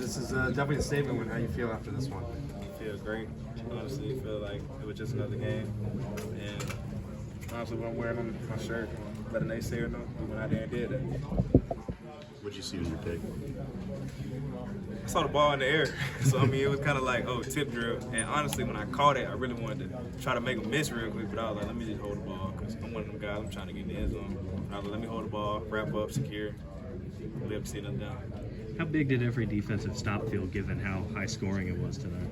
This is definitely a statement win. How you feel after this one? I feel great. Honestly, I feel like it was just another game. And honestly, when I'm wearing on my shirt, let a naysayer know we went out there and did that. What'd you see was your pick? I saw the ball in the air. So, I mean, it was kind of like, oh, tip drill. And honestly, when I caught it, I really wanted to try to make a miss real quick. But I was like, let me just hold the ball because I'm one of them guys. I'm trying to get in the end zone. And I was like, let me hold the ball, wrap up, secure. We'll be able to see nothing down. How big did every defensive stop feel given how high scoring it was tonight?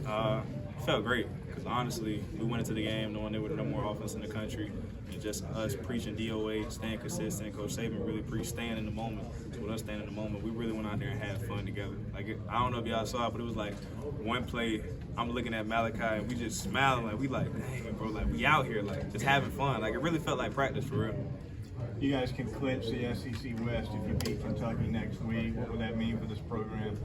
It felt great because honestly, we went into the game knowing there was no more offense in the country. And just us preaching DOA, staying consistent. Coach Saban really preached staying in the moment. So with us staying in the moment, we really went out there and had fun together. Like I don't know if y'all saw it, but it was like one play, I'm looking at Malachi and we just smiling like we like, dang bro, like we out here like just having fun. Like it really felt like practice for real. You guys can clinch the SEC West if you beat Kentucky next week. What would that mean for this program?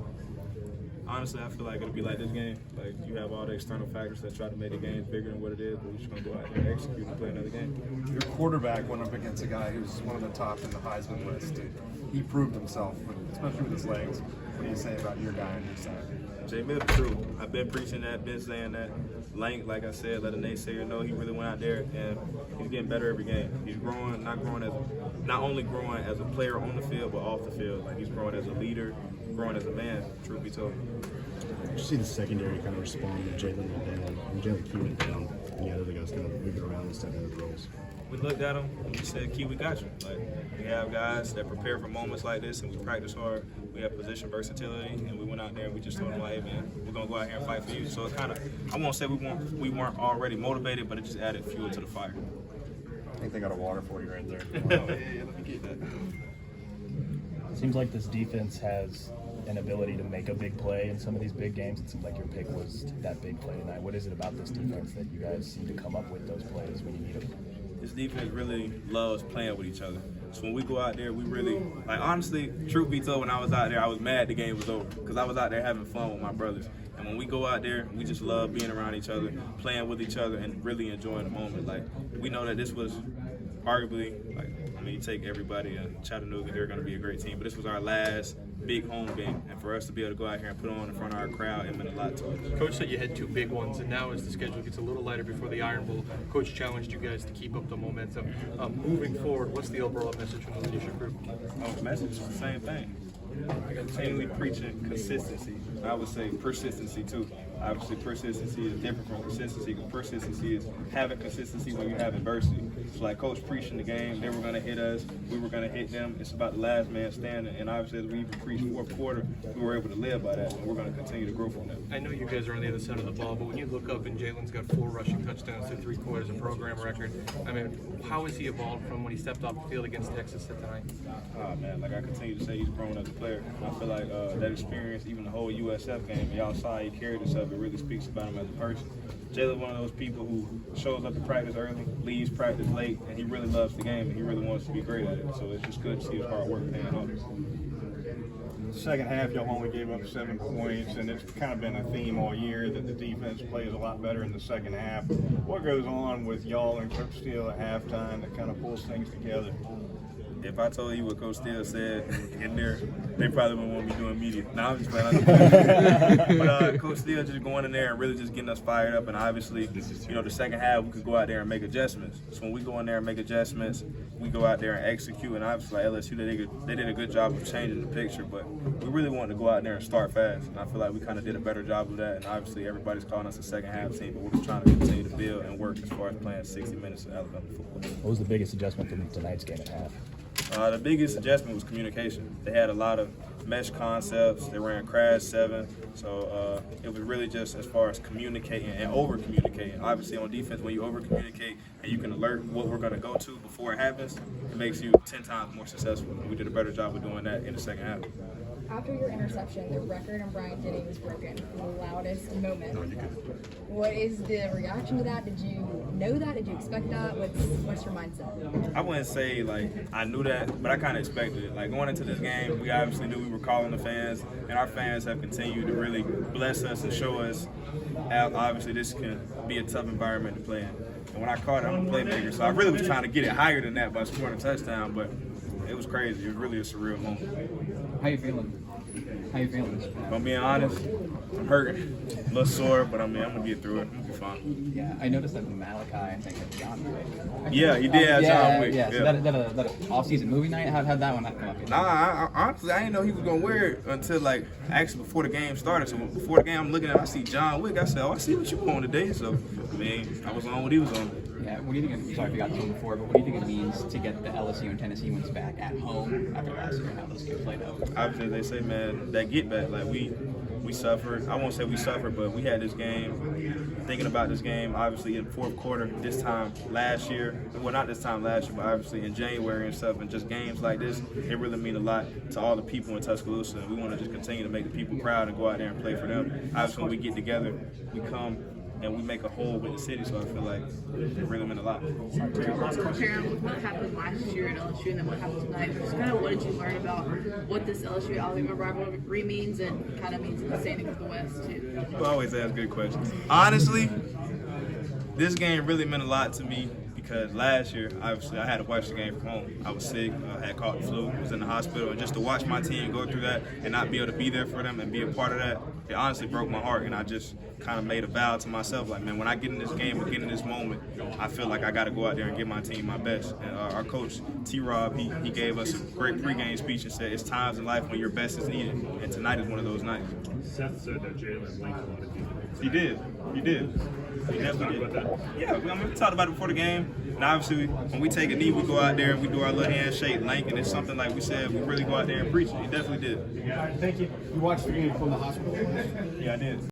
Honestly, I feel like it'll be like this game. Like you have all the external factors that try to make the game bigger than what it is, but we're just gonna go out there and execute and play another game. Your quarterback went up against a guy who's one of the top in the Heisman list. He proved himself, especially with his legs. What do you say about your guy on your side? Jay Mills, true. I've been preaching that, been saying that. Length, like I said, let a naysayer know he really went out there and he's getting better every game. He's growing, not only growing as a player on the field, but off the field. Like he's growing as a leader, growing as a man, truth be told. Did you see the secondary kind of respond when Jalen went down? When Jalen Key went down, and the other guys kind of moving around and stepping into roles? We looked at him and we said, Key, we got you. Like, we have guys that prepare for moments like this and we practice hard. We have position versatility and we went out there and we just told them, like, hey, man, we're going to go out here and fight for you. So it kind of, I won't say we weren't already motivated, but it just added fuel to the fire. I think they got a water for you right there. Oh, yeah, let me get that. Seems like this defense has an ability to make a big play in some of these big games. It seems like your pick was that big play tonight. What is it about this defense that you guys seem to come up with those plays when you need them? This defense really loves playing with each other. So when we go out there, we really, like honestly, truth be told, when I was out there, I was mad the game was over because I was out there having fun with my brothers. And when we go out there, we just love being around each other, playing with each other, and really enjoying the moment. Like, we know that this was arguably, like, I mean, you take everybody in Chattanooga, they're going to be a great team, but this was our last big home game, and for us to be able to go out here and put on in front of our crowd, it meant a lot to us. Coach said you had two big ones, and now as the schedule gets a little lighter before the Iron Bowl, Coach challenged you guys to keep up the momentum. Moving forward, what's the overall message from the leadership group? The message is the same thing. Continually preaching consistency. I would say persistency too. Obviously, persistency is different from consistency because persistency is having consistency when you have adversity. So, like Coach preached in the game, they were going to hit us, we were going to hit them. It's about the last man standing. And obviously, as we even preached fourth quarter, we were able to live by that, and we're going to continue to grow from that. I know you guys are on the other side of the ball, but when you look up and Jalen's got 4 rushing touchdowns to 3/4 a program record, I mean, how has he evolved from when he stepped off the field against Texas tonight? Oh, man, like I continue to say, he's grown as a player. And I feel like that experience, even the whole USF game, y'all saw he carried himself. It really speaks about him as a person. Jalen's one of those people who shows up to practice early, leaves practice late, and he really loves the game, and he really wants to be great at it. So it's just good to see his hard work paying off. Second half, y'all only gave up 7 points, and it's kind of been a theme all year that the defense plays a lot better in the second half. What goes on with y'all and Coach Steele at halftime that kind of pulls things together? If I told you what Coach Steele said in there, they probably wouldn't want me doing media. No, I'm just playing. But Coach Steele just going in there and really just getting us fired up. And obviously, you know, the second half, we could go out there and make adjustments. So when we go in there and make adjustments, we go out there and execute. And obviously, like LSU, they did a good job of changing the picture. But we really wanted to go out there and start fast. And I feel like we kind of did a better job of that. And obviously, everybody's calling us a second half team. But we're just trying to continue to build and work as far as playing 60 minutes of Alabama football. What was the biggest adjustment from tonight's game at half? The biggest adjustment was communication. They had a lot of mesh concepts. They ran crash 7. So it was really just as far as communicating and over-communicating. Obviously on defense, when you over-communicate and you can alert what we're going to go to before it happens, it makes you 10 times more successful. We did a better job of doing that in the second half. After your interception, the record on Bryant-Denny was broken in the loudest moment. What is the reaction to that? Did you know that? Did you expect that? What's your mindset? I wouldn't say like I knew that, but I kind of expected it. Like going into this game, we obviously knew we were calling the fans, and our fans have continued to really bless us and show us how obviously this can be a tough environment to play in. And when I caught it, I'm a playmaker, so I really was trying to get it higher than that by scoring a touchdown, but it was crazy. It was really a surreal moment. How you feeling? How you feeling? If I'm being honest, I'm hurting. A little sore, but I'm gonna get through it. I'm gonna be fine. Yeah, I noticed that Malachi, I think, had John Wick. Yeah, he did have John Wick. Yeah, so that a off-season movie night? How'd that one come up? Nah, honestly, I didn't know he was gonna wear it until like actually before the game started. So before the game, I'm looking at, I see John Wick. I said, "Oh, I see what you on today." So I mean, I was on what he was on. Yeah, what do you think? Sorry if you got to before, but what do you think it means to get the LSU and Tennessee ones back at home after last year and how those games played out? Obviously, they say, man, that get back. Like we suffered. I won't say we suffered, but we had this game. Thinking about this game, obviously in the fourth quarter, this time last year. Well, not this time last year, but obviously in January and stuff. And just games like this, it really mean a lot to all the people in Tuscaloosa. And we want to just continue to make the people proud and go out there and play for them. Obviously, when we get together, we come and we make a whole with the city, so I feel like it really meant a lot. Terrion, what happened last year at LSU and then what happened tonight? Just kind of what did you learn about what this LSU-Alabama rivalry means and kind of means in the standing of the West, too? You always ask good questions. Honestly, this game really meant a lot to me because last year, obviously, I had to watch the game from home. I was sick, I had caught the flu, was in the hospital, and just to watch my team go through that and not be able to be there for them and be a part of that, it honestly broke my heart, and I just kind of made a vow to myself, like, man, when I get in this game or get in this moment, I feel like I got to go out there and give my team my best. And our coach, T-Rob, he gave us a great pregame speech and said, it's times in life when your best is needed, and tonight is one of those nights. Seth said that Jalen linked a lot of people. He did. He definitely did. Yeah, we talked about it before the game. And obviously, when we take a knee, we go out there and we do our little handshake, link, and it's something like we said, we really go out there and preach it. He definitely did. Thank you. You watched the game from the hospital? Yeah, I did.